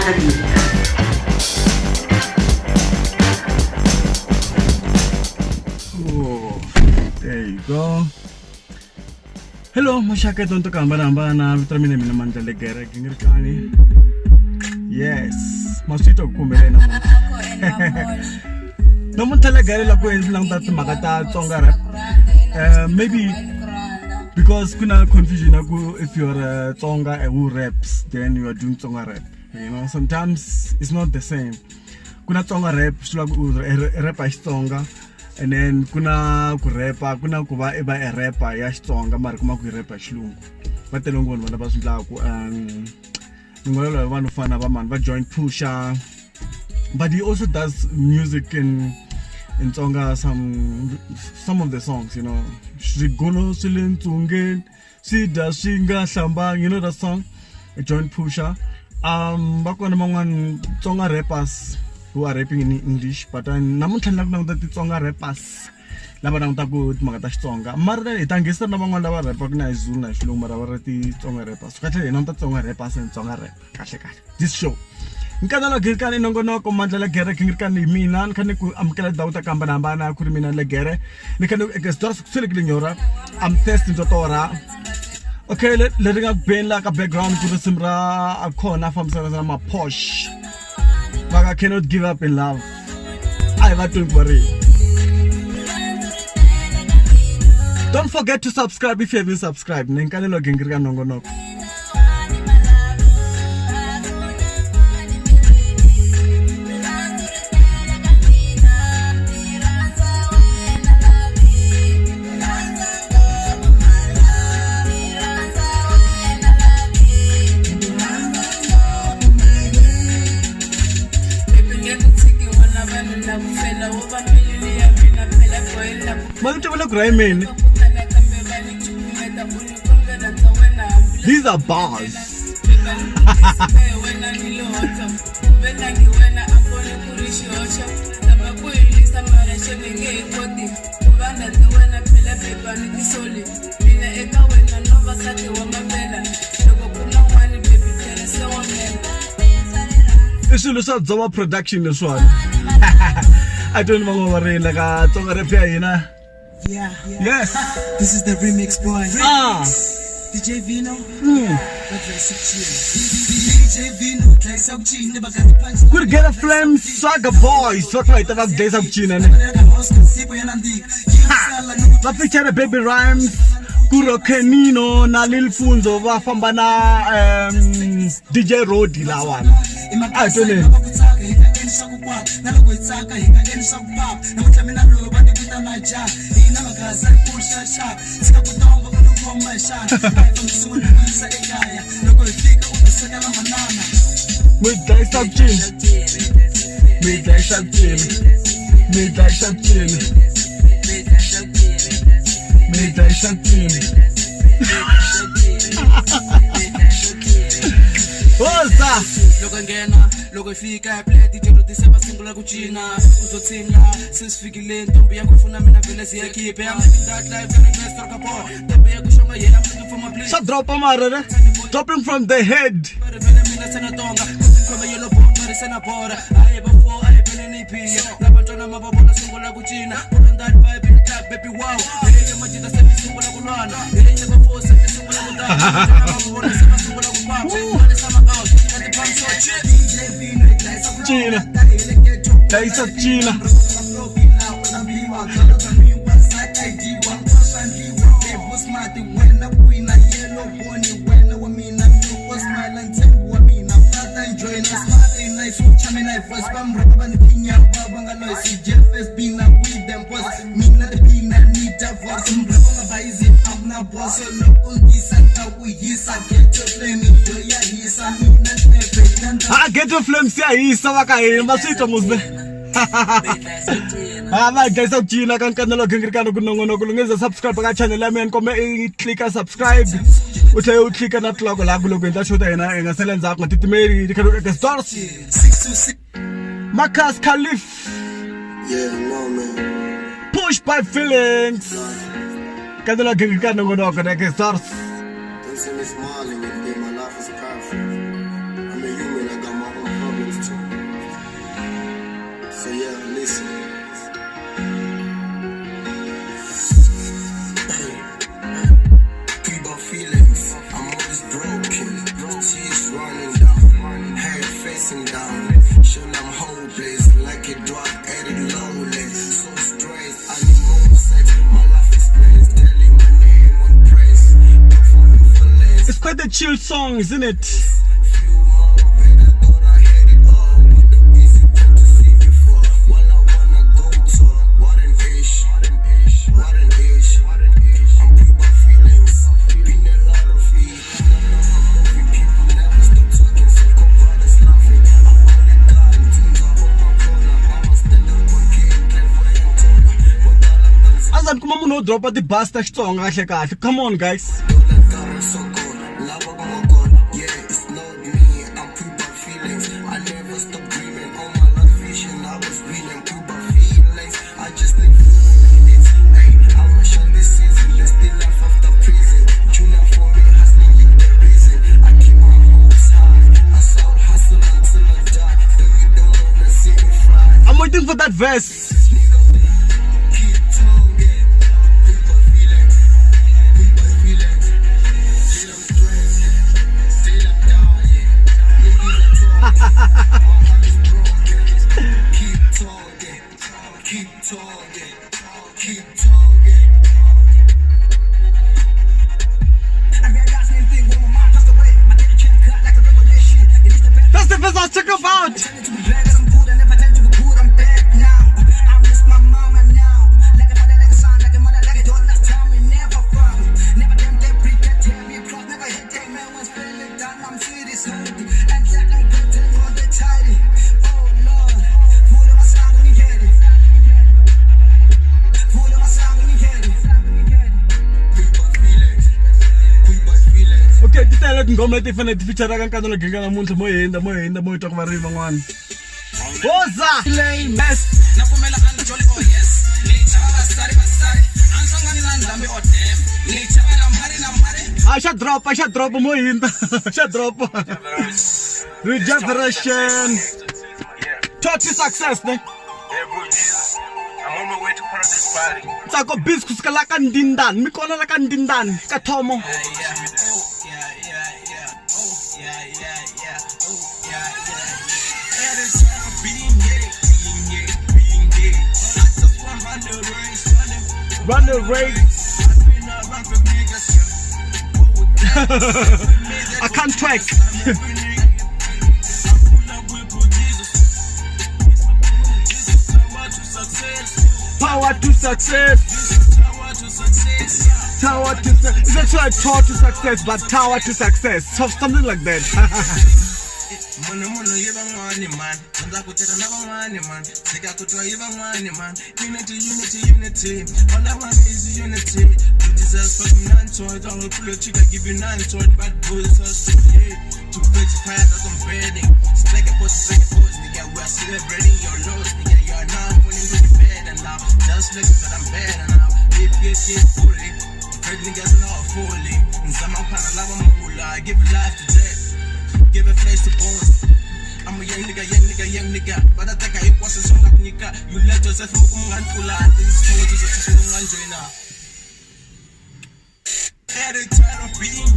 Oh, there you go. Hello, mashaka tonto kambana vitra mina Mandla Gingirikani. Yes, masito kumbele na namun talaga la ko lang tat magata Tsonga rap. Maybe because kuna confusion ako if you're Tsonga who raps, then you are doing Tsonga rap. You know, sometimes it's not the same. Kuna Tsonga rap, rap is Tsonga. And then kuna kurepa, kuna kuba eba a rapper ya Tsonga, mara kuma ku rapper Xilungu. Ba telongo bona ba sundla ku ngolo one fan aba man ba join Pusha. But he also does music in Tsonga, some of the songs, you know. Shigolo silentungen, sida singa sambang, you know that song? I joined Pusha. Back when among Tsonga rappers who are rapping in English, but namun tanag nang dati Tsonga rappers. Laba nang tago magata Tsonga. Marda itangista na mga laba rap na Zulu na Xilungu marawati Tsonga rappers. Kasi nang Tsonga rappers and Tsonga rap. Kasi this show. Nkanelo Gingirikani nongono ko Mandla Gingirikani minan kaniku amkela dauta kambana kuri minan legere nikanu ekesdor suliglinyora am testing totora. Okay, letting up ben like a background kuri simra akona from sama posh. But I cannot give up in love. I have to worry. Don't forget to subscribe if you haven't subscribed. Nkanelo Gingirikani nongono. These are bars. This is a Zoma production, this one. I don't know what we're like. Tsonga rap here, you know. Yeah. Yes. This is the remix, boy. DJ Vino. Could get a flame saga boy. So try to have days of chin. La picture baby rhymes. Kuro Kenino na Lil Funzo wa fambana DJ Rodi la one. I don't know. Midday subchin. What's that? Logo fika play DJ Rudy seba singula kuchina uzotsinga sisifikile ntombi yakho ufuna mina vele siyakhiphe I'm living that life and the best rock boy ntombi yakho shonga yena mhlungu from a place so drop amara dropping from the head mina sana tonga kusikhoma yellow bone mari sana bora aye before aye bene niphiya labantwana mababona singula kuchina put on that vibe in the club baby wow yeye majita sisingula kulwana yeye before sisingula kudala mababona sisingula kupapa mane sama out and the pump so cheap China. Taste of China. Get your flames here, he's so okay, Masito Musbe. My guys of Gina can Nkanelo Gingirikani Gunongo, subscribe to channel, and comment, click and subscribe. We tell you click on that logo, and that's what I know, and I sell and Zach, to Mary, the stars. 626 Makas Khalif. Yeah, no man. Push by feelings. Nkanelo Gingirikani Gunongo, the stars. Don't see me smiling with me, my life is perfect. I'm a human, I got my own new song, isn't it? Drop at the basta Tsonga kahle. Come on, guys. I'm waiting for that verse. That's the first I'll check about. Okay, titela ngoma leti fanele feature ka Nkanelo Gingirikani mo talk about rin'wana. Boza lay mess. Napumela kan jolly oh yes. Ni chava sari basari. Ansonga ni landambi oh damn. Ni chava na mari. Asha drop mo hinda. Asha drop. Regeneration. Touch success ne. I'm on my way to paradise party. Tsako biscuits ka la ka ndindan. Mi kona la ka ndindan. Ka thomo. Run the race. I can't track. Power to success. Tower to success. That's why I taught to success, but tower to success. So something like that. Mono yiba ngwani man, nza kuteta na bangwani man, sika kutwa yiba ngwani man. Unity. All I want is unity. You deserve fucking nine toys. I will pull a trigger, give you 9 toys. Bad boys are so yeah. To put your fire that's on bedding. Strike a pose, nigga. We are celebrating your loss, nigga. You are now falling to the bed and now just looking for them better now. Get fully. Fred niggas not fully. And some of them love mula. Give life to death. Give a place to bones. I'm a young nigga. But I think I was a song of nigga. You let yourself move and pull out. This is what you're going to join now. At a time of being